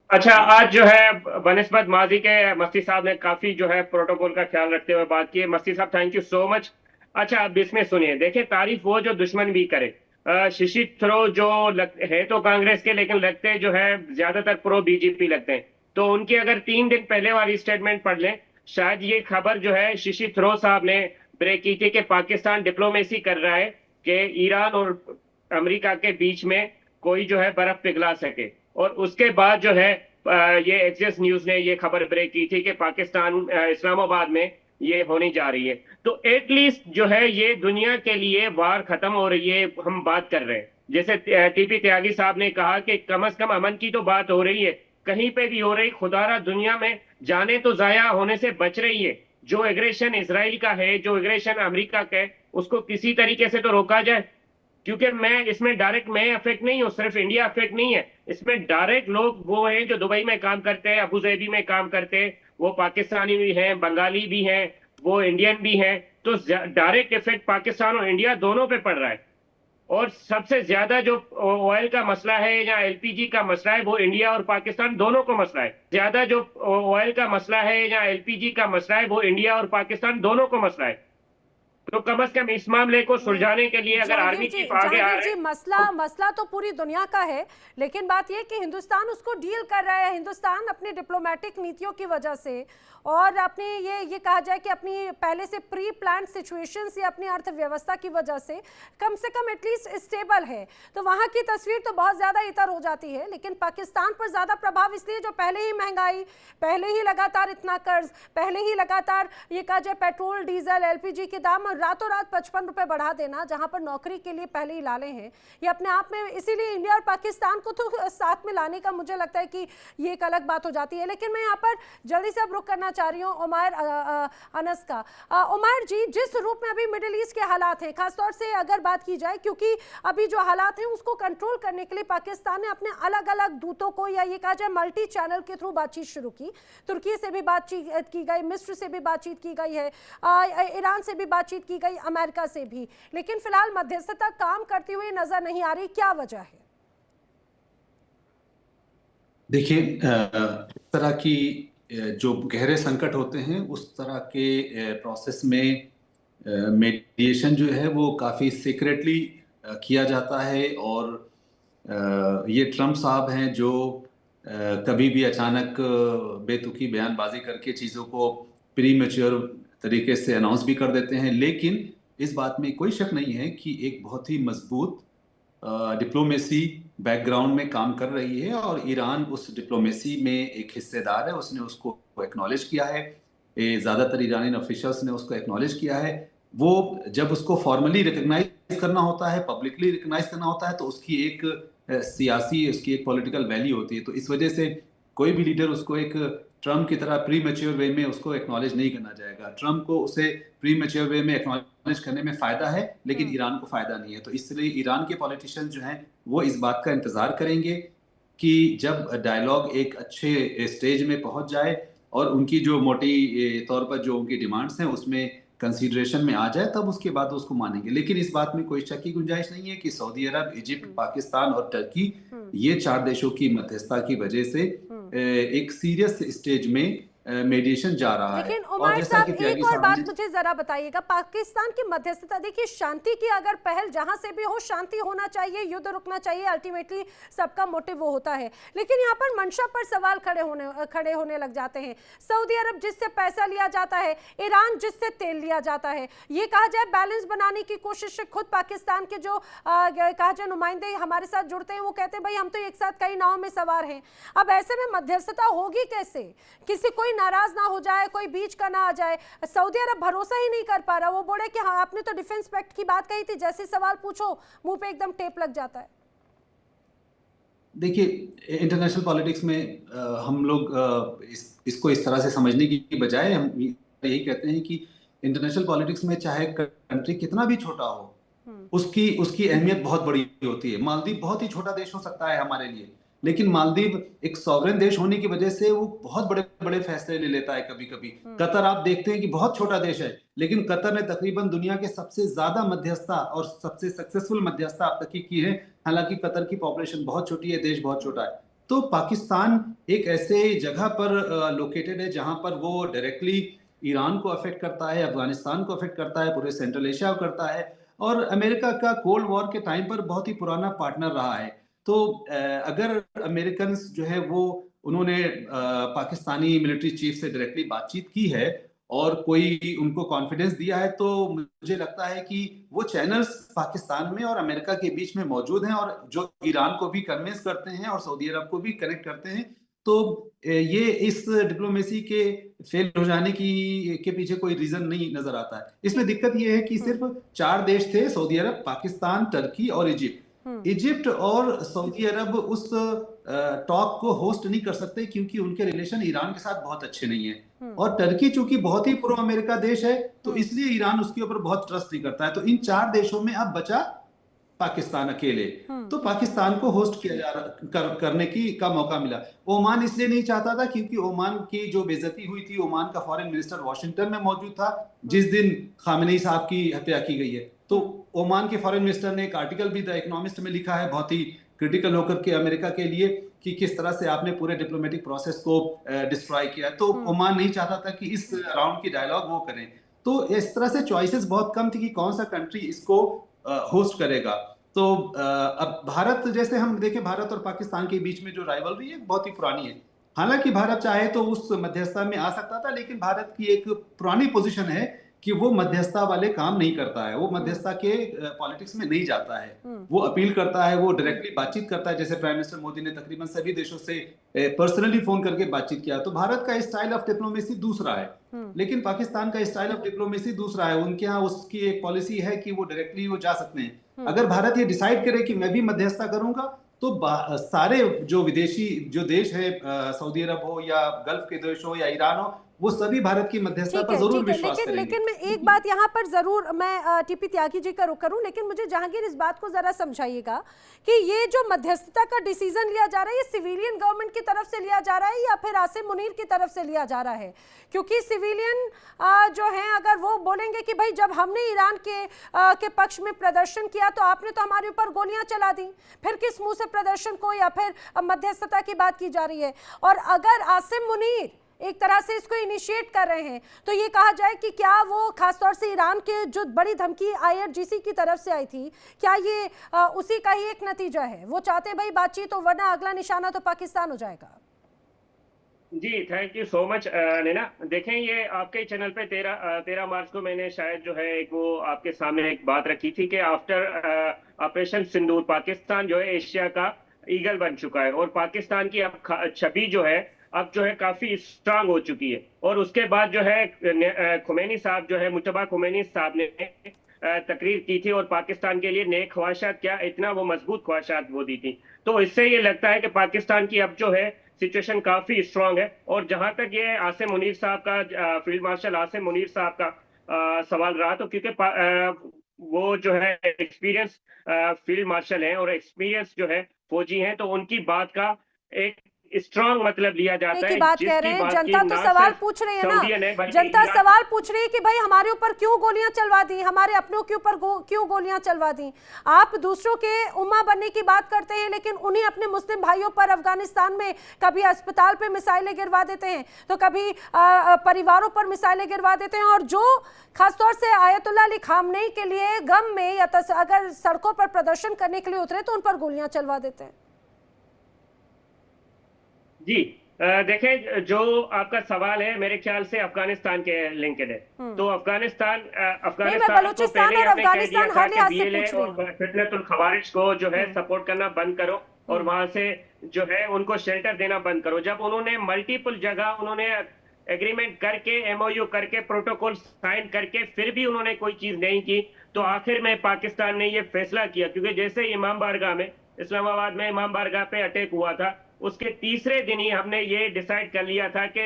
अच्छा, आज जो है बनिस्बत माजी के मस्ती साहब ने काफी जो है प्रोटोकॉल का ख्याल रखते हुए बात की है। मस्ती साहब, थैंक यू सो मच। अच्छा, अब इसमें सुनिए, देखिए, तारीफ वो जो दुश्मन भी करे। शशि थरूर जो है तो कांग्रेस के, लेकिन लगते जो है ज्यादातर प्रो बीजेपी लगते हैं। तो उनकी अगर 3 दिन पहले वाली स्टेटमेंट पढ़ लें, शायद ये खबर जो है शशि थरूर साहब ने ब्रेक की थी कि पाकिस्तान डिप्लोमेसी कर रहा है कि ईरान और अमेरिका के बीच में कोई जो है बर्फ पिघला सके। और उसके बाद जो है ये एक्सिस न्यूज ने ये खबर ब्रेक की थी कि पाकिस्तान इस्लामाबाद में ये होने जा रही है। तो एटलीस्ट जो है ये दुनिया के लिए वार खत्म हो रही है, हम बात कर रहे हैं। जैसे टीपी त्यागी साहब ने कहा कि कम से कम अमन की तो बात हो रही है, कहीं पे भी हो रही, खुदारा दुनिया में जाने तो जाया होने से बच रही है। जो एग्रेशन इसराइल का है, जो एग्रेशन अमेरिका का है, उसको किसी तरीके से तो रोका जाए। क्योंकि मैं इसमें डायरेक्ट मैं अफेक्ट नहीं हूँ, सिर्फ इंडिया अफेक्ट नहीं है। इसमें डायरेक्ट लोग वो हैं जो दुबई में काम करते हैं, अबू धाबी में काम करते हैं, वो पाकिस्तानी भी हैं, बंगाली भी हैं, वो इंडियन भी हैं। तो डायरेक्ट इफेक्ट पाकिस्तान और इंडिया दोनों पे पड़ रहा है। और सबसे ज्यादा जो ऑयल का मसला है या एलपीजी का मसला है, वो इंडिया और पाकिस्तान दोनों को मसला है। ज्यादा जो ऑयल का मसला है या एलपीजी का मसला है, वो इंडिया और पाकिस्तान दोनों को मसला है। तो कम से कम इस मामले को सुलझाने के लिए अगर आर्मी चीफ आगे आ जहांगीर रहे जी, हैं मसला तो। मसला तो पूरी दुनिया का है, लेकिन बात यह कि हिंदुस्तान उसको डील कर रहा है। हिंदुस्तान अपनी डिप्लोमेटिक नीतियों की वजह से और अपनी ये कहा जाए कि अपनी पहले से प्री प्लान सिचुएशन से, अपनी अर्थव्यवस्था की वजह से कम एटलीस्ट स्टेबल है। तो वहाँ की तस्वीर तो बहुत ज़्यादा इतर हो जाती है, लेकिन पाकिस्तान पर ज़्यादा प्रभाव इसलिए जो पहले ही महंगाई, पहले ही लगातार इतना कर्ज, पहले ही लगातार ये कहा जाए पेट्रोल डीजल एलपीजी के दाम रातों रात 55 रुपए बढ़ा देना, जहां पर नौकरी के लिए पहले ही लाले हैं, ये अपने आप में, इसीलिए इंडिया और पाकिस्तान को तो साथ में लाने का मुझे लगता है कि ये एक अलग बात हो जाती है। लेकिन मैं यहाँ पर जल्दी से अब रुक करना चाह रही हूँ उमैर अनस का। उमैर जी, जिस रूप में अभी मिडिल ईस्ट के हालात हैं, खासतौर से अगर बात की जाए, क्योंकि अभी जो हालात हैं उसको कंट्रोल करने के लिए पाकिस्तान ने अपने अलग अलग दूतों को, या ये कहा जाए मल्टी चैनल के थ्रू बातचीत शुरू की। तुर्की से भी बातचीत की गई, मिस्र से भी बातचीत की गई है, ईरान से भी बातचीत की गई, अमेरिका से भी, लेकिन फिलहाल मध्यस्थता काम करती हुई नजर नहीं आ रही। क्या वजह है? देखिए, इस तरह की जो गहरे संकट होते हैं उस तरह के प्रोसेस में मेडिएशन जो है वो काफ़ी सीक्रेटली किया जाता है। और ये ट्रम्प साहब हैं जो कभी भी अचानक बेतुकी बयानबाजी करके चीज़ों को प्री मैच्योर तरीके से अनाउंस भी कर देते हैं। लेकिन इस बात में कोई शक नहीं है कि एक बहुत ही मजबूत डिप्लोमेसी बैकग्राउंड में काम कर रही है और ईरान उस डिप्लोमेसी में एक हिस्सेदार है। उसने उसको एक्नॉलेज किया है, ज़्यादातर ईरानी ऑफिशियल्स ने उसको एक्नॉलेज किया है। वो जब उसको फॉर्मली रिकग्नाइज करना होता है, पब्लिकली रिकग्नाइज करना होता है, तो उसकी एक सियासी, उसकी एक पॉलिटिकल वैल्यू होती है। तो इस वजह से कोई भी लीडर उसको एक ट्रम्प की तरह प्री मैच्योर वे में उसको एक्नॉलेज नहीं करना चाहेगा। ट्रम्प को उसे प्री मैच्योर वे में एक्नॉलेज करने में फायदा है, लेकिन ईरान को फायदा नहीं है। तो इसलिए ईरान के पॉलिटिशियन जो हैं वो इस बात का इंतजार करेंगे कि जब डायलॉग एक अच्छे स्टेज में पहुंच जाए और उनकी जो मोटी तौर पर जो उनकी डिमांड्स हैं उसमें कंसीडरेशन में आ जाए, तब उसके बाद उसको मानेंगे। लेकिन इस बात में कोई शक की गुंजाइश नहीं है कि सऊदी अरब, इजिप्ट, पाकिस्तान और टर्की, ये 4 देशों की मध्यस्थता की वजह से एक सीरियस स्टेज में मेडिएशन जा रहा है। लेकिन और उमर जैसा साहब, कि एक त्यागी और साहब बात ने, मुझे जरा बताइएगा, पाकिस्तान की मध्यस्थता, देखिए शांति की अगर पहल जहां से भी हो, शांति होना चाहिए, युद्ध रुकना चाहिए, अल्टीमेटली सबका मोटिव वो होता है। लेकिन यहाँ पर मंशा पर सवाल खड़े होने लग जाते हैं। सऊदी अरब जिससे पैसा लिया जाता है, ईरान जिससे तेल लिया जाता है, ये कहा जाए बैलेंस बनाने की कोशिश से खुद पाकिस्तान के जो कहा जाए नुमाइंदे हमारे साथ जुड़ते हैं, वो कहते हैं भाई हम तो एक साथ कई नाव में सवार हैं। अब ऐसे में मध्यस्थता होगी कैसे? किसी कोई नाराज ना हो जाए, कोई बीच का ना आ जाए। सऊदी अरब भरोसा ही नहीं कर पा रहा। वो बोले कि हाँ आपने तो डिफेंस पैक्ट की बात कही थी, जैसे सवाल पूछो मुंह पे एकदम टेप लग जाता है। देखिए, इंटरनेशनल पॉलिटिक्स में हम लोग इसको इस तरह से समझने की बजाय हम यही कहते हैं कि इंटरनेशनल पॉलिटिक्स में चाहे कंट्री कितना भी छोटा हो, उसकी उसकी अहमियत बहुत बड़ी होती है। मालदीव बहुत ही छोटा देश हो सकता है हमारे लिए, लेकिन मालदीव एक सॉवरेन देश होने की वजह से वो बहुत बड़े बड़े फैसले ले लेता है कभी कभी। कतर आप देखते हैं कि बहुत छोटा देश है, लेकिन कतर ने तकरीबन दुनिया के सबसे ज्यादा मध्यस्थता और सबसे सक्सेसफुल मध्यस्थता अब तक की है। हालांकि कतर की पॉपुलेशन बहुत छोटी है, देश बहुत छोटा है, तो पाकिस्तान एक ऐसे जगह पर लोकेटेड है जहां पर वो डायरेक्टली ईरान को अफेक्ट करता है, अफगानिस्तान को अफेक्ट करता है, पूरे सेंट्रल एशिया को करता है, और अमेरिका का कोल्ड वॉर के टाइम पर बहुत ही पुराना पार्टनर रहा है। तो अगर अमेरिकन जो है वो उन्होंने पाकिस्तानी मिलिट्री चीफ से डायरेक्टली बातचीत की है और कोई उनको कॉन्फिडेंस दिया है, तो मुझे लगता है कि वो चैनल्स पाकिस्तान में और अमेरिका के बीच में मौजूद हैं और जो ईरान को भी कन्विंस करते हैं और सऊदी अरब को भी कनेक्ट करते हैं। तो ये इस डिप्लोमेसी के फेल हो जाने के पीछे कोई रीजन नहीं नजर आता है। इसमें दिक्कत ये है कि सिर्फ 4 देश थे, सऊदी अरब, पाकिस्तान, टर्की और इजिप्ट। इजिप्ट और सऊदी अरब उस टॉक को होस्ट नहीं कर सकते क्योंकि उनके रिलेशन ईरान के साथ बहुत अच्छे नहीं है, और टर्की चूंकि बहुत ही प्रो अमेरिका देश है तो इसलिए ईरान उसके ऊपर बहुत ट्रस्ट नहीं करता है। तो इन 4 देशों में अब बचा पाकिस्तान अकेले, तो पाकिस्तान को होस्ट किया करने का मौका मिला। ओमान इसलिए नहीं चाहता था क्योंकि ओमान की जो बेइज्जती हुई थी, ओमान का फॉरेन मिनिस्टर वॉशिंगटन में मौजूद था जिस दिन खामेनी साहब की हत्या की गई है। तो ओमान के फॉरेन मिनिस्टर ने एक आर्टिकल भी द इकोनॉमिस्ट में लिखा है बहुत ही क्रिटिकल होकर के अमेरिका के लिए कि किस तरह से आपने पूरे डिप्लोमेटिक प्रोसेस को डिस्ट्रॉय किया। तो ओमान नहीं चाहता था कि इस राउंड की डायलॉग वो करें। तो इस तरह से चॉइसेस बहुत कम थी कि कौन सा कंट्री इसको होस्ट करेगा। तो अब भारत, जैसे हम देखें, भारत और पाकिस्तान के बीच में जो राइवलरी है बहुत ही पुरानी है। हालांकि भारत चाहे तो उस मध्यस्थता में आ सकता था, लेकिन भारत की एक पुरानी पोजीशन है कि वो मध्यस्थता वाले काम नहीं करता है, वो मध्यस्थता के पॉलिटिक्स में नहीं जाता है, वो अपील करता है, वो डायरेक्टली बातचीत करता है। जैसे प्राइम मिनिस्टर मोदी ने तकरीबन सभी देशों से पर्सनली फोन करके बातचीत किया। तो भारत का स्टाइल ऑफ डिप्लोमेसी दूसरा है, लेकिन पाकिस्तान का स्टाइल ऑफ डिप्लोमेसी दूसरा है। उनके यहाँ उसकी एक पॉलिसी है कि वो डायरेक्टली वो जा सकते हैं। अगर भारत ये डिसाइड करे कि मैं भी मध्यस्थता करूंगा तो सारे जो विदेशी जो देश है, सऊदी अरब हो या गल्फ के देश हो या ईरान हो, वो सभी भारत की मध्यस्थता पर जरूर विश्वास करेंगे। लेकिन मैं एक बात यहाँ पर जरूर मैं टीपी त्यागी जी का रुख करूं, लेकिन मुझे जहांगीर इस बात को जरा समझाइएगा कि ये जो मध्यस्थता का डिसीजन लिया जा रहा है ये सिविलियन गवर्नमेंट की तरफ से लिया जा रहा है या फिर आसिम मुनीर की तरफ से लिया जा रहा है? क्योंकि सिविलियन जो है अगर वो बोलेंगे कि भाई जब हमने ईरान के पक्ष में प्रदर्शन किया तो आपने तो हमारे ऊपर गोलियां चला दी, फिर किस मुंह से प्रदर्शन को या फिर मध्यस्थता की बात की जा रही है? और अगर आसिम मुनीर एक तरह से इसको इनिशिएट कर रहे हैं तो ये कहा जाए कि क्या वो खासतौर से ईरान के जो बड़ी धमकी IRGC की तरफ से आई थी, क्या ये उसी का ही एक नतीजा है? वो चाहते भाई बातचीत हो, वरना अगला निशाना तो पाकिस्तान हो जाएगा। जी, थैंक यू सो मच नैना। देखें, ये आपके चैनल पे 13 मार्च को मैंने शायद जो है एक वो आपके सामने एक बात रखी थी कि आफ्टर ऑपरेशन सिंदूर पाकिस्तान जो है एशिया का ईगल बन चुका है और पाकिस्तान की अब छवि जो है अब जो है काफी स्ट्रांग हो चुकी है। और उसके बाद जो है खुमैनी साहब जो है, मुज्तबा खुमैनी साहब ने तकरीर की थी और पाकिस्तान के लिए नेक ख्वाहिशात, क्या इतना वो मजबूत ख्वाहिशात वो दी थी। तो इससे ये लगता है कि पाकिस्तान की अब जो है सिचुएशन काफी स्ट्रांग है। और जहां तक ये आसिम मुनीर साहब का, फील्ड मार्शल आसिम मुनीर साहब का सवाल रहा, तो क्योंकि वो जो है एक्सपीरियंस फील्ड मार्शल हैं और एक्सपीरियंस जो है फौजी हैं, तो उनकी बात का एक स्ट्रॉन्ग मतलब लिया जाता है। बात कह रहे हैं, जनता तो सवाल पूछ रही है ना, जनता सवाल पूछ रही है कि भाई हमारे ऊपर क्यों गोलियां चलवा दी, हमारे अपनों के ऊपर क्यों गोलियां चलवा दी? आप दूसरों के उम्मा बनने की बात करते हैं, लेकिन उन्हीं अपने मुस्लिम भाइयों पर अफगानिस्तान में कभी अस्पताल पे मिसाइलें गिरवा देते हैं, तो कभी परिवारों पर मिसाइलें गिरवा देते हैं। और जो खासतौर से आयतुल्लाह अली खामनेई के लिए गम में या अगर सड़कों पर प्रदर्शन करने के लिए उतरे तो उन पर गोलियां चलवा देते हैं। जी, देखें, जो आपका सवाल है मेरे ख्याल से अफगानिस्तान के लिंक्ड है। तो अफगानिस्तान को पहले हमने कह दिया था कि BLA और फितनतुल खवारिज को जो है सपोर्ट करना बंद करो और वहां से जो है उनको शेल्टर देना बंद करो। जब उन्होंने मल्टीपल जगह उन्होंने एग्रीमेंट करके, MOU करके, प्रोटोकॉल साइन करके फिर भी उन्होंने कोई चीज नहीं की, तो आखिर में पाकिस्तान ने ये फैसला किया। क्योंकि जैसे इमाम बारगाह में, इस्लामाबाद में इमाम बारगाह पे अटैक हुआ था, उसके तीसरे दिन ही हमने ये डिसाइड कर लिया था कि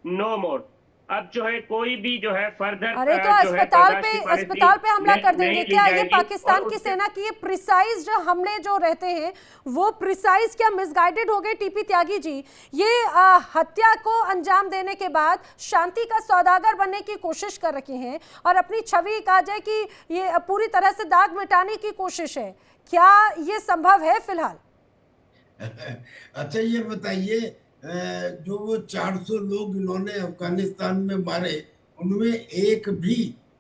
नो मोर, अब जो है कोई भी जो है फर्दर अरे तो अस्पताल पे हमला कर देंगे क्या? ये पाकिस्तान की सेना की ये प्रिसाइज जो हमले जो रहते हैं वो प्रिसाइज क्या मिसगाइडेड हो गए? टीपी त्यागी जी, ये हत्या को अंजाम देने के बाद शांति का सौदागर बनने की कोशिश कर रखे हैं और अपनी छवि कहा जाए कि ये पूरी तरह से दाग मिटाने की कोशिश है। क्या ये संभव है फिलहाल? अच्छा ये बताइए, जो वो 400 लोग इन्होंने अफगानिस्तान में मारे, उनमें एक भी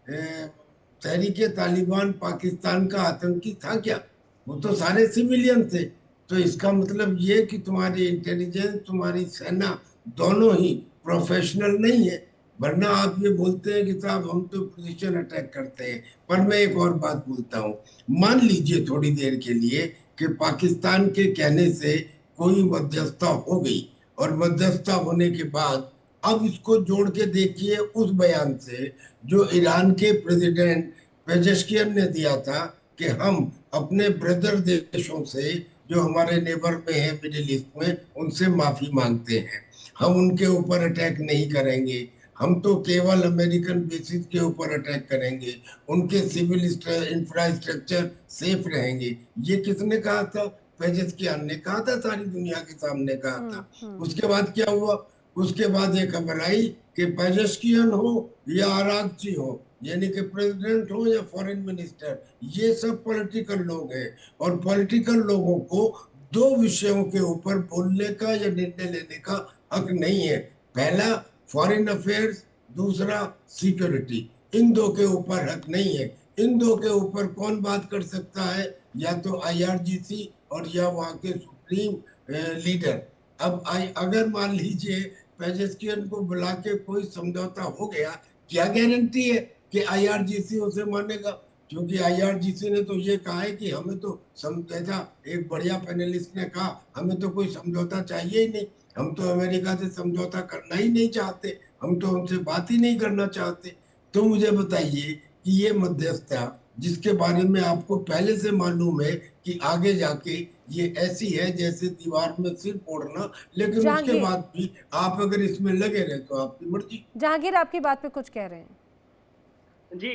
तहरीके तालिबान पाकिस्तान का आतंकी था क्या? वो तो सारे सिविलियन थे। तो इसका मतलब ये कि तुम्हारी इंटेलिजेंस, तुम्हारी सेना दोनों ही प्रोफेशनल नहीं है। वरना आप ये बोलते हैं कि साहब हम तो पोजीशन अटैक करते हैं। पर मैं एक और बात बोलता हूँ, मान लीजिए थोड़ी देर के लिए कि पाकिस्तान के कहने से कोई मध्यस्थता हो गई, और मध्यस्थता होने के बाद अब इसको जोड़ के देखिए उस बयान से जो ईरान के प्रेसिडेंट पेजेश्कियन ने दिया था कि हम अपने ब्रदर देशों से जो हमारे नेबर में है मिडिल ईस्ट में, उनसे माफी मांगते हैं, हम उनके ऊपर अटैक नहीं करेंगे, हम तो केवल अमेरिकन बेसिस के ऊपर अटैक करेंगे, उनके सिविल इंफ्रास्ट्रक्चर सेफ रहेंगे। ये किसने कहा था? पेजेश्कियान ने कहा था, सारी दुनिया के सामने कहा था। उसके बाद क्या हुआ? उसके बाद एक खबर आई कि पेजेश्कियान हो या आरागची हो, यानी कि प्रेसिडेंट हो या फॉरेन मिनिस्टर, ये सब पॉलिटिकल लोग हैं, और पॉलिटिकल लोगों को दो विषयों के ऊपर बोलने का या निर्णय लेने का हक नहीं है। पहला फॉरेन अफेयर्स, दूसरा सिक्योरिटी। इन दो के ऊपर हक नहीं है। इन दो के ऊपर कौन बात कर सकता है? या तो IRGC और या वहां के सुप्रीम लीडर। अब अगर मान लीजिए पेजेश्कियन को बुला के कोई समझौता हो गया, क्या गारंटी है कि IRGC उसे मानेगा? क्योंकि IRGC ने तो ये कहा है कि हमें तो समझौता, एक बढ़िया पैनलिस्ट ने कहा, हमें तो कोई समझौता चाहिए ही नहीं, हम तो अमेरिका से समझौता करना ही नहीं चाहते, हम तो उनसे बात ही नहीं करना चाहते। तो मुझे बताइए कि ये मध्यस्थता, जिसके बारे में आपको पहले से मालूम है कि आगे जाके ये ऐसी है जैसे दीवार में सिर फोड़ना, लेकिन उसके जहांगीर, बाद भी आप अगर इसमें लगे रहे तो आपकी मर्जी। जहांगीर आपकी बात पे कुछ कह रहे हैं? जी,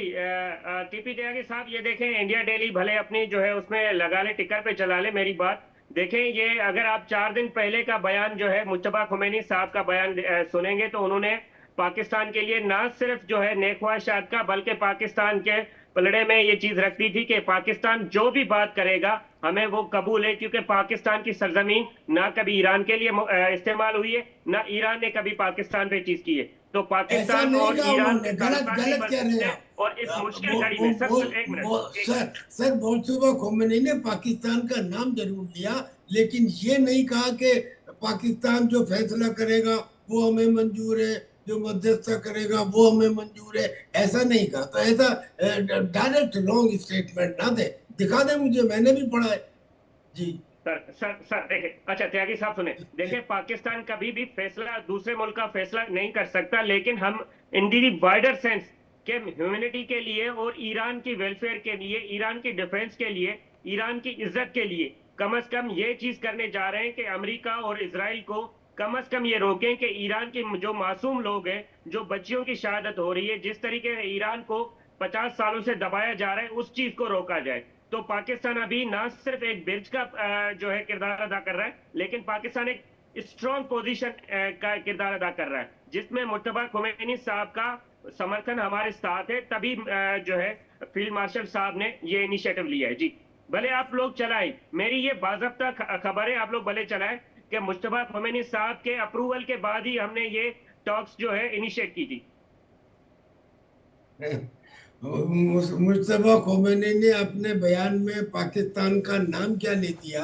TP त्यागी साहब, ये देखें, इंडिया डेली भले अपनी जो है उसमें लगा ले, टिकर पे चला ले, मेरी बात देखें। ये अगर आप 4 दिन पहले का बयान जो है मुज्तबा खुमैनी साहब का बयान सुनेंगे, तो उन्होंने पाकिस्तान के लिए ना सिर्फ जो है नेख्वाहिशात का, बल्कि पाकिस्तान के पलड़े में ये चीज रख दी थी कि पाकिस्तान जो भी बात करेगा हमें वो कबूल है, क्योंकि पाकिस्तान की सरजमीन ना कभी ईरान के लिए इस्तेमाल हुई है, ना ईरान ने कभी पाकिस्तान पे चीज की है। तो ऐसा पाकिस्तान नहीं और कहा ईरान उन्होंने, गलत गलत कह रहे हैं आप। और इस मुश्किल घड़ी में एक मिनट सर मुस्तफा खोमेनी ने पाकिस्तान का नाम जरूर लिया, लेकिन ये नहीं कहा कि पाकिस्तान जो फैसला करेगा वो हमें मंजूर है, जो मध्यस्थता करेगा वो हमें मंजूर है, ऐसा नहीं कहा। तो ऐसा डायरेक्ट रॉन्ग स्टेटमेंट ना दे, दिखा दे मुझे, मैंने भी पढ़ा है जी। सर देखे, अच्छा त्यागी साहब सुने, देखे, पाकिस्तान कभी भी फैसला दूसरे मुल्क का फैसला नहीं कर सकता, लेकिन हम इन दी वाइडर सेंस के ह्यूमैनिटी के लिए और ईरान की वेलफेयर के लिए, ईरान की डिफेंस के लिए, ईरान की इज्जत के लिए कम से कम ये चीज करने जा रहे हैं कि अमेरिका और इजराइल को कम से कम ये रोकें कि ईरान के जो मासूम लोग हैं, जो बच्चियों की शहादत हो रही है, जिस तरीके से ईरान को 50 सालों से दबाया जा रहा है, उस चीज को रोका जाए। तो पाकिस्तान अभी ना सिर्फ एक ब्रिज का जो है किरदार अदा कर रहा है, लेकिन पाकिस्तान एक स्ट्रॉन्ग पोजीशन का किरदार अदा कर रहा है, जिसमें मुज्तबा खुमैनी साहब का समर्थन हमारे साथ है। तभी जो है फील्ड मार्शल साहब ने ये इनिशिएटिव लिया है। जी, भले आप लोग चलाए, मेरी ये बाज़ाब्ता खबर है, आप लोग भले चलाए कि मुज्तबा खुमैनी साहब के अप्रूवल के बाद ही हमने ये टॉक्स जो है इनिशिएट की थी। मुस्तफा खोमेनी ने अपने बयान में पाकिस्तान का नाम क्या ले दिया?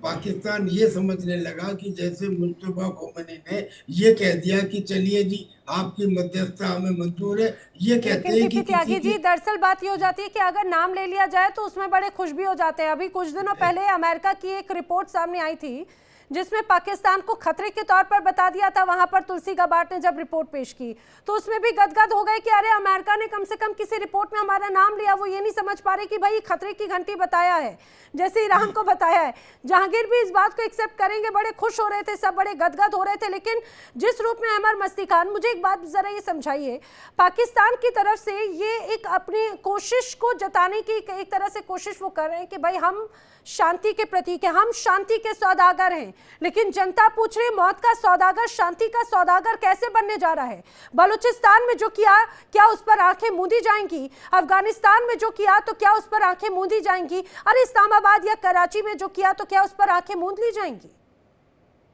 पाकिस्तान ये समझने लगा कि जैसे मुस्तफा खोमेनी ने ये कह दिया कि चलिए जी आपकी मध्यस्थता हमें मंजूर है। ये कहते हैं कि त्यागी जी, दरअसल बात ये हो जाती है कि अगर नाम ले लिया जाए तो उसमें बड़े खुश भी हो जाते हैं। अभी कुछ दिनों पहले अमेरिका की एक रिपोर्ट सामने आई थी जिसमें पाकिस्तान को खतरे के तौर पर बता दिया था। वहां पर तुलसी गबार्ड ने जब रिपोर्ट पेश की तो उसमें भी गदगद हो गए कि अरे अमेरिका ने कम से कम किसी रिपोर्ट में हमारा नाम लिया, वो ये नहीं समझ पा रहे कि भाई खतरे की घंटी बताया है जैसे ईरान को बताया है। जहांगीर भी इस बात को एक्सेप्ट करेंगे, बड़े खुश हो रहे थे, सब बड़े गदगद हो रहे थे। लेकिन जिस रूप में अमर मस्ती खान, मुझे एक बात जरा ये समझाइए, पाकिस्तान की तरफ से ये एक अपनी कोशिश को जताने की एक तरह से कोशिश वो कर रहे हैं कि भाई हम शांति के प्रतीक है, हम शांति के सौदागर हैं। लेकिन जनता पूछ रही है मौत का सौदागर शांति का सौदागर कैसे बनने जा रहा है? बलूचिस्तान में जो किया क्या उस पर आंखें मूंदी जाएंगी? अफगानिस्तान में जो किया तो क्या उस पर आंखें मूंदी जाएंगी? अरे इस्लामाबाद या कराची में जो किया तो क्या उस पर आंखें मूंद ली जाएंगी?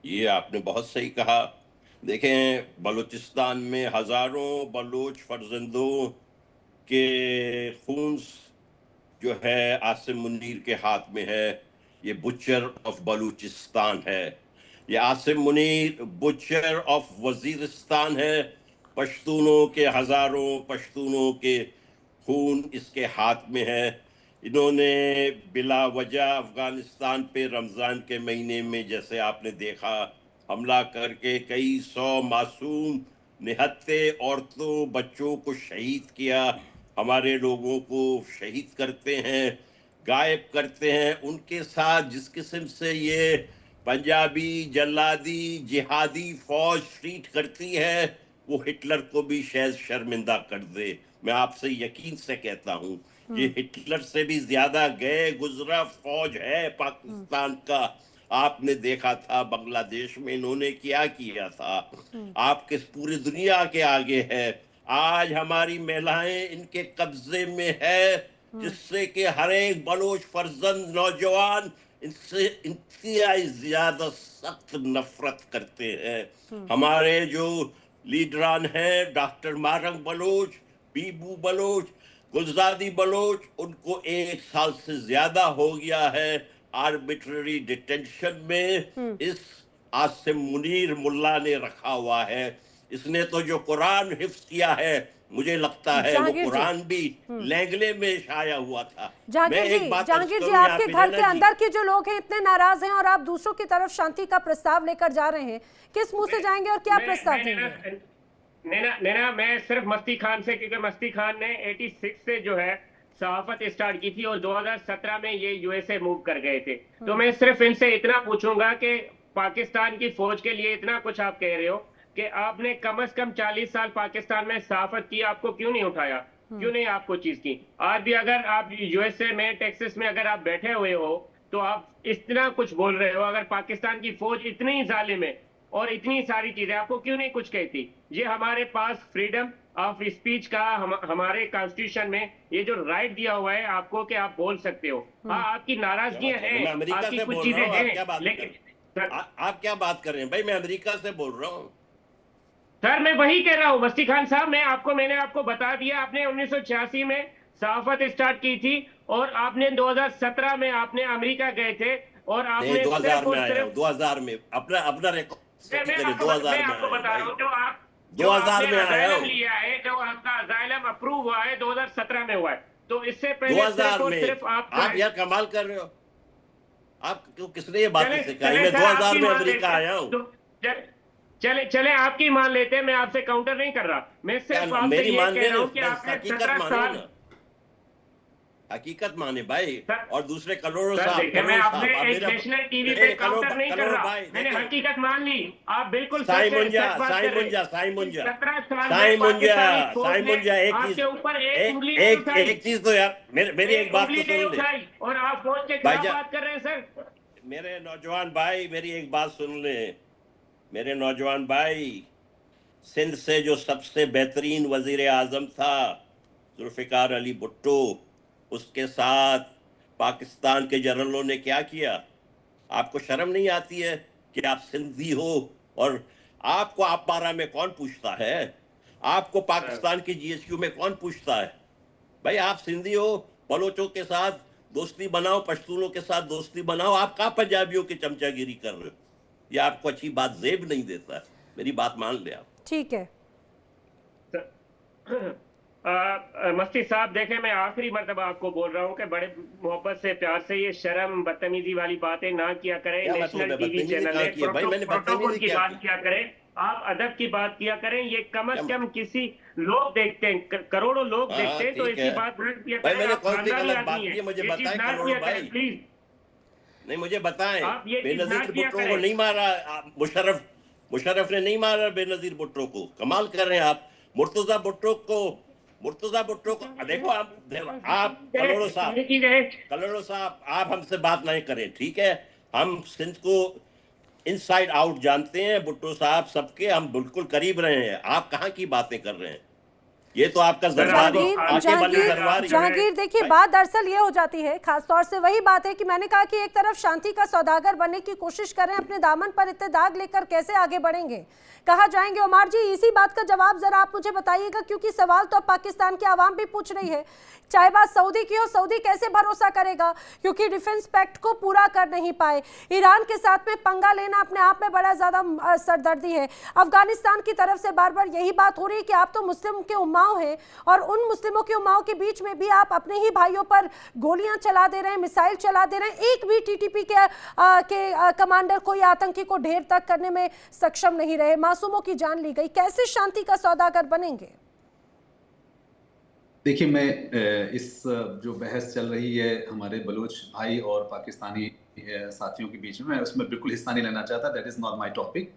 ये आपने बहुत सही कहा। देखें, बलूचिस्तान में हजारों बलूच फर्जंदों के खून जो है आसिम मुनीर के हाथ में है। ये बुचर ऑफ बलूचिस्तान है। ये आसिम मुनीर बुचर ऑफ वजीरिस्तान है। पश्तूनों के हजारों पश्तूनों के खून इसके हाथ में है। इन्होंने बिला वजह अफगानिस्तान पे रमज़ान के महीने में जैसे आपने देखा हमला करके कई सौ मासूम निहत्ते औरतों बच्चों को शहीद किया। हमारे लोगों को शहीद करते हैं, गायब करते हैं। उनके साथ जिस किस्म से ये पंजाबी जल्लादी जिहादी फौज ट्रीट करती है वो हिटलर को भी शायद शर्मिंदा कर दे। मैं आपसे यकीन से कहता हूँ ये हिटलर से भी ज्यादा गए गुजरा फौज है पाकिस्तान का। आपने देखा था बांग्लादेश में इन्होंने क्या किया था। आप किस पूरी दुनिया के आगे है। आज हमारी महिलाएं इनके कब्जे में है जिससे कि हर एक बलोच फर्जंद नौजवान इनसे इंतहाई ज्यादा सख्त नफरत करते हैं। हमारे जो लीडरान हैं डॉक्टर मारंग बलोच, बीबू बलोच, गुलजादी बलोच, उनको 1 साल से ज्यादा हो गया है आर्बिट्ररी डिटेंशन में। इस आसिम मुनीर मुल्ला ने रखा हुआ है। इसने तो जो कुरान हिफ्ज किया है मुझे लगता है वो कुरान भी लैंगले में शाया हुआ था। जहांगीर जी आपके घर के अंदर के जो लोग हैं इतने नाराज हैं और आप दूसरों की तरफ शांति का प्रस्ताव लेकर जा रहे हैं, किस मुंह से जाएंगे और क्या प्रस्ताव देंगे? नैना मैं सिर्फ मस्ती खान से, क्योंकि मस्ती खान ने 86 से जो है सहाफत स्टार्ट की थी और 2017 में ये यूएसए मूव कर गए थे। तो मैं सिर्फ इनसे इतना पूछूंगा कि पाकिस्तान की फौज के लिए इतना कुछ आप कह रहे हो कि आपने कम से कम 40 साल पाकिस्तान में सहाफत की, आपको क्यों नहीं उठाया? क्यों नहीं आपको चीज की? आज भी अगर आप यूएसए में टेक्सास में अगर आप बैठे हुए हो तो आप इतना कुछ बोल रहे हो। अगर पाकिस्तान की फौज इतनी जालिम है और इतनी सारी चीजें, आपको क्यों नहीं कुछ कहती? ये हमारे पास फ्रीडम ऑफ स्पीच का हमारे कॉन्स्टिट्यूशन में ये जो राइट दिया हुआ है आपको कि आप बोल सकते हो। हाँ, आपकी नाराजगियां हैं, आपकी कुछ चीजें हैं, लेकिन आप क्या बात कर रहे हैं भाई? मैं अमेरिका से बोल रहा हूँ सर। मैं वही कह रहा हूँ मस्ती खान साहब, मैंने आपको बता दिया। आपने 1986 में सहाफत स्टार्ट की थी और आपने 2017 में आपने अमेरिका गए थे और आपने 2000 में अपना रिकॉर्ड 2000 में आपको बता रहा हूँ जो आप 2000 में आया लिया है, जो आपका अजाइलम अप्रूव हुआ है 2017 में हुआ है। तो इससे पहले 2000 में सिर्फ आप यार कमाल कर रहे हो। आप क्यों, किसने ये बात सिखाई? मैं 2000 में अमेरिका आया हूँ। चले आपकी मान लेते हैं, मैं आपसे काउंटर नहीं कर रहा। मैं सिर्फ आपसे ये कह रहा हूँ कि आपने 17 साल हकीकत माने भाई और दूसरे करोड़ों मैं आपने एक नेशनल टीवी पे काउंटर नहीं कर रहा। मैंने हकीकत मान ली। आप बिल्कुल साई मुंजा एक चीज तो यार मेरी एक बात तो सुन ले। और आप फौज के खिलाफ बात कर रहे हैं सर। मेरे नौजवान भाई मेरी एक बात सुन ले। मेरे नौजवान भाई, सिंध से जो सबसे बेहतरीन वजीर आजम था जुल्फिकार अली भुट्टो, उसके साथ पाकिस्तान के जनरलों ने क्या किया? आपको शर्म नहीं आती है कि आप सिंधी हो? और आपको आप 12 में कौन पूछता है? आपको पाकिस्तान के जीएचक्यू में कौन पूछता है? भाई आप सिंधी हो, बलोचों के साथ दोस्ती बनाओ, पश्तूनों के साथ दोस्ती बनाओ। आप कहाँ पंजाबियों की चमचागिरी कर रहे हो? ये आपको अच्छी बात जेब नहीं देता। मेरी बात मान ले आप। ठीक है मस्ती साहब, देखें मैं आखिरी मर्तबा आपको बोल रहा हूँ कि बड़े मोहब्बत से प्यार से ये शर्म बदतमीजी वाली बातें ना किया करें। नेशनल टीवी चैनल है, प्रोटोकॉल की बात किया करें, आप अदब की बात किया करें। ये कम से कम किसी लोग देखते हैं, करोड़ों लोग देखते हैं, तो ऐसी बात किया करें। मैंने कौन सी गलत बात की? मुझे बताएं करोड़ों भाई, प्लीज। नहीं मुझे बताएं। बेनजीर भुट्टो को नहीं मारा मुशर्रफ ने नहीं मारा बेनजीर भुट्टो को। कमाल कर रहे हैं आप। मुर्तजा भुट्टो को मुर्तजा भुट्टो को देखो, आप कलोड़ो साहब आप हमसे बात नहीं करें, ठीक है? हम सिंध को इनसाइड आउट जानते हैं, भुट्टो साहब सबके हम बिल्कुल करीब रहे हैं। आप कहाँ की बातें कर रहे हैं? ये तो आपका जहांगीर देखिए, बात दरअसल ये हो जाती है, खासतौर से वही बात है कि मैंने कहा कि एक तरफ शांति का सौदागर बनने की कोशिश कर रहे हैं, अपने दामन पर इतने दाग लेकर कैसे आगे बढ़ेंगे, कहा जाएंगे। उमर जी, इसी बात का जवाब जरा आप मुझे बताइएगा, क्योंकि सवाल तो अब पाकिस्तान की आवाम भी पूछ रही है। चाहे बात सऊदी की हो, सऊदी कैसे भरोसा करेगा, क्योंकि डिफेंस पैक्ट को पूरा कर नहीं पाए। ईरान के साथ में पंगा लेना अपने आप में बड़ा ज्यादा सरदर्दी है। अफगानिस्तान की तरफ से बार बार यही बात हो रही है कि आप तो मुस्लिम के उम्माओं हैं, और उन मुस्लिमों के उम्माओं के बीच में भी आप अपने ही भाइयों पर गोलियां चला दे रहे हैं, मिसाइल चला दे रहे हैं। एक भी टीटीपी के कमांडर को या आतंकी को ढेर तक करने में सक्षम नहीं रहे, मासूमों की जान ली गई। कैसे शांति का सौदागर बनेंगे? देखिए, मैं इस जो बहस चल रही है हमारे बलूच भाई और पाकिस्तानी साथियों के बीच में, उसमें बिल्कुल हिस्सा नहीं लेना चाहता। That is not my topic.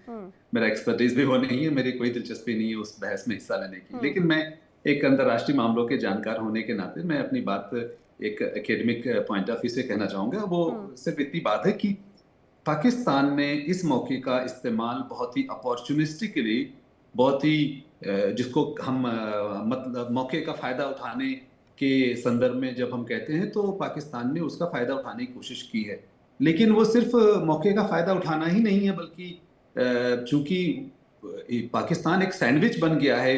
मेरा एक्सपर्टीज भी वो नहीं है, मेरी कोई दिलचस्पी नहीं है उस बहस में हिस्सा लेने की। लेकिन मैं एक अंतर्राष्ट्रीय मामलों के जानकार होने के नाते मैं अपनी बात एक एकेडमिक पॉइंट ऑफ व्यू से कहना चाहूँगा। वो सिर्फ इतनी बात है कि पाकिस्तान ने इस मौके का इस्तेमाल बहुत ही अपॉर्चुनिस्टिकली, बहुत ही जिसको हम मतलब मौके का फ़ायदा उठाने के संदर्भ में जब हम कहते हैं, तो पाकिस्तान ने उसका फ़ायदा उठाने की कोशिश की है। लेकिन वो सिर्फ मौके का फ़ायदा उठाना ही नहीं है, बल्कि चूँकि पाकिस्तान एक सैंडविच बन गया है।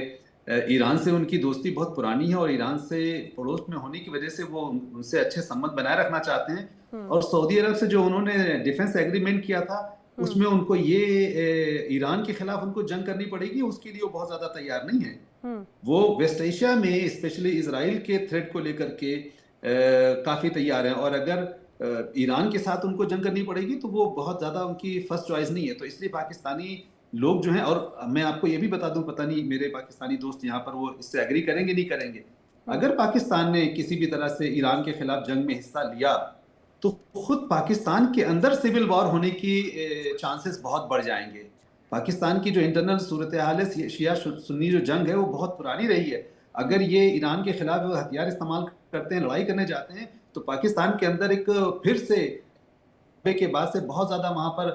ईरान से उनकी दोस्ती बहुत पुरानी है और ईरान से पड़ोस में होने की वजह से वो उनसे अच्छे संबंध बनाए रखना चाहते हैं। और सऊदी अरब से जो उन्होंने डिफेंस एग्रीमेंट किया था, उसमें उनको ये ईरान के खिलाफ उनको जंग करनी पड़ेगी, उसके लिए वो बहुत ज्यादा तैयार नहीं है। वो वेस्ट एशिया में स्पेशली इजराइल के थ्रेट को लेकर के काफी तैयार हैं, और अगर ईरान के साथ उनको जंग करनी पड़ेगी तो वो बहुत ज्यादा उनकी फर्स्ट चॉइस नहीं है। तो इसलिए पाकिस्तानी लोग जो हैं, और मैं आपको ये भी बता दूं, पता नहीं मेरे पाकिस्तानी दोस्त यहाँ पर वो इससे एग्री करेंगे नहीं करेंगे, अगर पाकिस्तान ने किसी भी तरह से ईरान के खिलाफ जंग में हिस्सा लिया तो खुद पाकिस्तान के अंदर सिविल वॉर होने की चांसेस बहुत बढ़ जाएंगे। पाकिस्तान की जो इंटरनल सूरत हाल है, शिया सुन्नी जो जंग है वो बहुत पुरानी रही है। अगर ये ईरान के खिलाफ हथियार इस्तेमाल करते हैं, लड़ाई करने जाते हैं, तो पाकिस्तान के अंदर एक फिर से के बाद से बहुत ज़्यादा वहाँ पर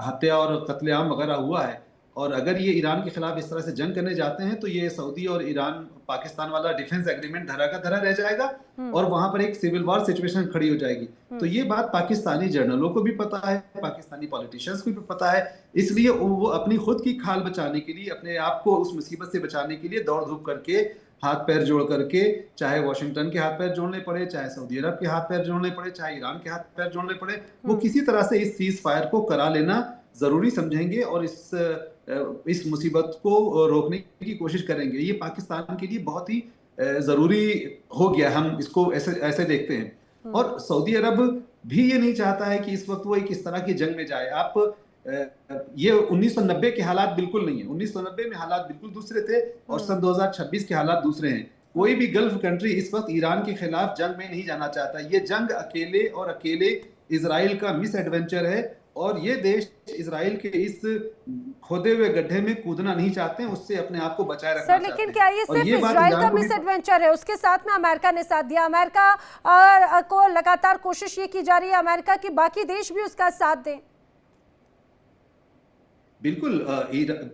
हत्या और कत्लेआम वगैरह हुआ है। और अगर ये ईरान के खिलाफ इस तरह से जंग करने जाते हैं, तो ये सऊदी और ईरान पाकिस्तान वाला डिफेंस एग्रीमेंट धरा का धरा रह जाएगा और वहां पर एक सिविल वॉर सिचुएशन खड़ी हो जाएगी। तो ये बात पाकिस्तानी जर्नलों को भी पता है, पाकिस्तानी पॉलिटिशियंस को भी पता है। इसलिए वो अपनी खुद की खाल बचाने के लिए, अपने आप को उस मुसीबत से बचाने के लिए दौड़ धूप करके, हाथ पैर जोड़ करके, चाहे वॉशिंगटन के हाथ पैर जोड़ने पड़े, चाहे सऊदी अरब के हाथ पैर जोड़ने पड़े, चाहे ईरान के हाथ पैर जोड़ने पड़े, वो किसी तरह से इस सीज फायर को करा लेना जरूरी समझेंगे और इस मुसीबत को रोकने की कोशिश करेंगे। ये पाकिस्तान के लिए बहुत ही जरूरी हो गया, हम इसको ऐसे देखते हैं। और सऊदी अरब भी ये नहीं चाहता है कि इस वक्त वो एक इस तरह की जंग में जाए। आप ये 1990 के हालात बिल्कुल नहीं है। 1990 में हालात बिल्कुल दूसरे थे और सन 2026 के हालात दूसरे हैं। कोई भी गल्फ कंट्री इस वक्त ईरान के खिलाफ जंग में नहीं जाना चाहता। ये जंग अकेले इजराइल का मिस एडवेंचर है और ये देश इजराइल के इस खोदे हुए गड्ढे में कूदना नहीं चाहते हैं, उससे अपने आप को बचाए रखना चाहते हैं। लेकिन क्या ये सिर्फ इजराइल का मिस एडवेंचर है? उसके साथ में अमेरिका ने साथ दिया। अमेरिका को लगातार कोशिश ये की जा रही है अमेरिका की बाकी देश भी उसका साथ दें। बिल्कुल।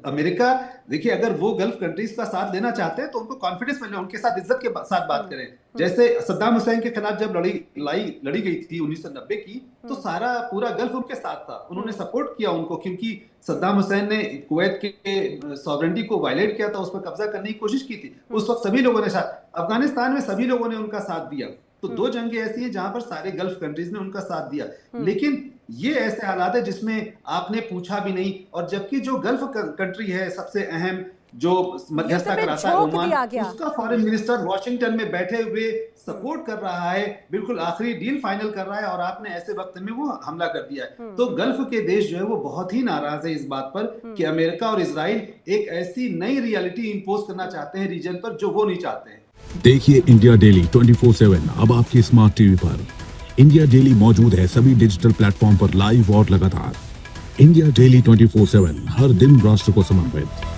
अमेरिका देखिए, अगर वो गल्फ कंट्रीज का साथ देना चाहते हैं तो उनको कॉन्फिडेंस मिले, उनके साथ इज्जत के साथ बात करें। जैसे सद्दाम हुसैन के खिलाफ जब लड़ी गई थी 1990 की, तो सारा पूरा गल्फ उनके साथ था। उन्होंने सपोर्ट किया उनको, क्योंकि सद्दाम हुसैन ने कुवैत के सॉवरेनिटी को वायलेट किया था, उस पर कब्जा करने की कोशिश की थी। उस वक्त सभी लोगों ने साथ, अफगानिस्तान में सभी लोगों ने उनका साथ दिया। तो दो जंगें ऐसी हैं जहां पर सारे गल्फ कंट्रीज ने उनका साथ दिया। लेकिन ये ऐसे हालात है जिसमें आपने पूछा भी नहीं, और जबकि जो गल्फ कंट्री है सबसे अहम, जो मध्यस्थता कराता है ओमान, उसका फॉरेन मिनिस्टर वॉशिंगटन में बैठे हुए सपोर्ट कर रहा है, बिल्कुल आखिरी डील फाइनल कर रहा है, और आपने ऐसे वक्त में वो हमला कर दिया है। तो गल्फ के देश जो है वो बहुत ही नाराज है इस बात पर कि अमेरिका और इजराइल एक ऐसी नई रियलिटी इंपोज करना चाहते हैं रीजन पर जो वो नहीं चाहते हैं। देखिए इंडिया डेली 24/7 अब आपकी स्मार्ट टीवी पर। इंडिया डेली मौजूद है सभी डिजिटल प्लेटफॉर्म पर लाइव और लगातार। इंडिया डेली 24/7 हर दिन राष्ट्र को समर्पित।